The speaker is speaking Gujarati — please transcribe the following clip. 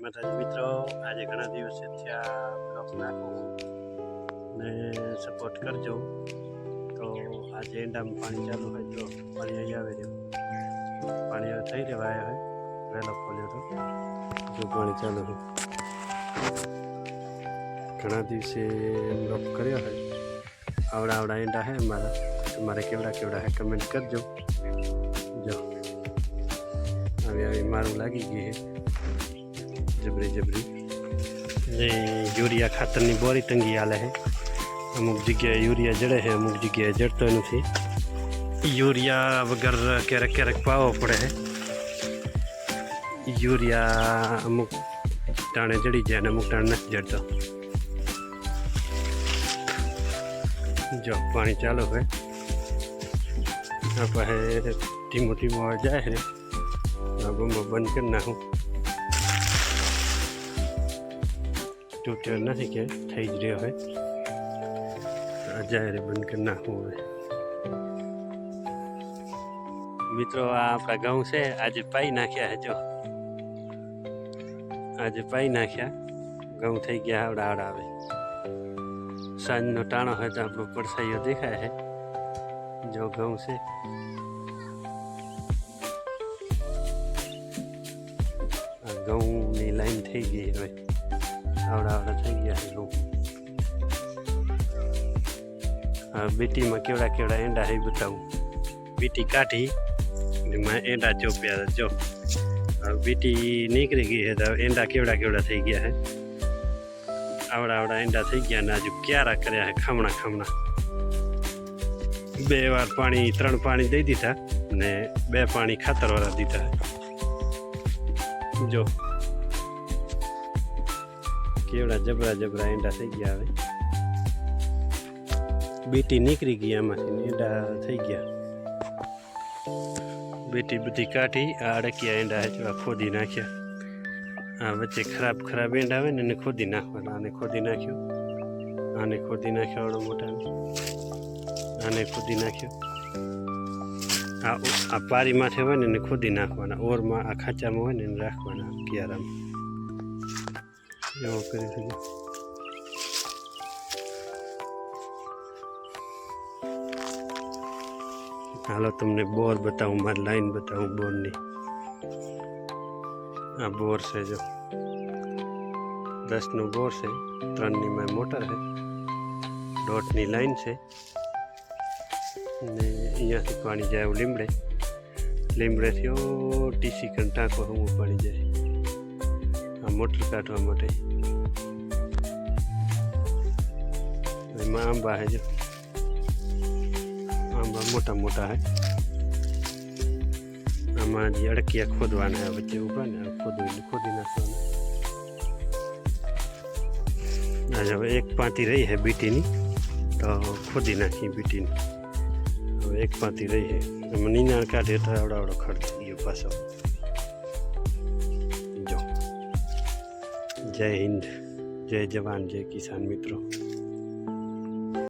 માતાજી મિત્રો, આજે ઘણા દિવસથી આ બ્લોગ નાખું ને સપોર્ટ કરજો. તો આજે એંડામાં પાણી ચાલુ હોય તો પાણી અહીં આવે રહ્યું, પાણી હવે થઈ રહેવાય હોય, વહેલો ખોલ્યો તો જો પાણી ચાલુ હોય. ઘણા દિવસે બ્લોગ કર્યો હોય, આવડા એંડા હે મારા, તમારે કેવડા હે કમેન્ટ કરજો. જો હવે મારું લાગી ગઈ છે જબરી ને યુરિયા ખાતરની બોરી ટંગી હાલે છે. અમુક જગ્યાએ યુરિયા જડે છે, અમુક જગ્યાએ જડતો નથી. યુરિયા વગર ક્યારેક પાવો પડે છે. યુરિયા અમુક ટાણે જડી જાય અને અમુક ટાણે નથી જડતો. જો પાણી ચાલુ હોય, આ પાસે ધીમો જાય છે. બમ્બો બંધ કરી નાખું, તૂટ્યો નથી કે થઈ જ રહ્યો હોય, જાય રે બંધ કરી નાખવું હવે. મિત્રો આ આપણા ઘઉં છે, આજે પાઈ નાખ્યા છે. જો આજે પાઈ નાખ્યા, ઘઉં થઈ ગયા આવડા આવે. સાંજનો ટાણો હોય તો આપણો પડસાઈઓ દેખાય છે. જો ઘઉં છે, ઘઉંની લાઈન થઈ ગઈ હવે, આવડા થઈ ગયા છે ઘઉં. હવે બીટીમાં કેવડા એંડા છે બતાવું. બીટી કાઢી એમાં એંડા ચોપ્યા. જો હવે બીટી નીકળી ગઈ છે તો એંડા કેવડા થઈ ગયા છે. આવડા એંડા થઈ ગયા ને હજુ ક્યારા કર્યા છે ખમણા. 2 વાર 3 પાણી દઈ દીધા ને 2 પાણી ખાતરવાળા દીધા. જો કેવડા જબરા એંડા થઈ ગયા. હવે બીટી નીકળી ગઈ આમાંથી, એંડા થઈ ગયા. બીટી બધી કાઢી, આ અડકિયા એંડા જેવા ખોદી નાખ્યા. આ વચ્ચે ખરાબ એંડા આવે ને એને ખોદી નાખવાના. આને ખોદી નાખ્યો, આને ખોદી નાખ્યો, આવડો મોટા આને ખોદી નાખ્યો. આ પારી માથે હોય ને એને ખોદી નાખવાના. ઓરમાં આ ખાંચામાં હોય ને એને રાખવાના ક્યારામાં. એવો કરી શકે. હાલો તમને બોર બતાવું, મારી લાઈન બતાવું બોરની. આ બોર છે, જો 10નું બોર છે, 3ની માં મોટર છે, 1.5ની લાઈન છે ને અહીંયાથી પાણી જાય લીમડેથી ટીસી કણ ટાંકો હું પાણી જાય. આ મોટર કાઢવા માટે. એમાં આંબા છે, જો આંબા મોટા છે. આમાં જે અડકિયા ખોદવાના વચ્ચે ઊભા ને ખોદી નાખવાના. હવે એક પાંતી રહી છે બીટીની, તો ખોદી નાખી બીટીની. હવે એક પાંતી રહી છે, એમાં નીનાણ કાઢે તો આવડો ખડ થઈ ગયો પાછો. જો જય હિન્દ, જય જવાન, જય કિસાન મિત્રો.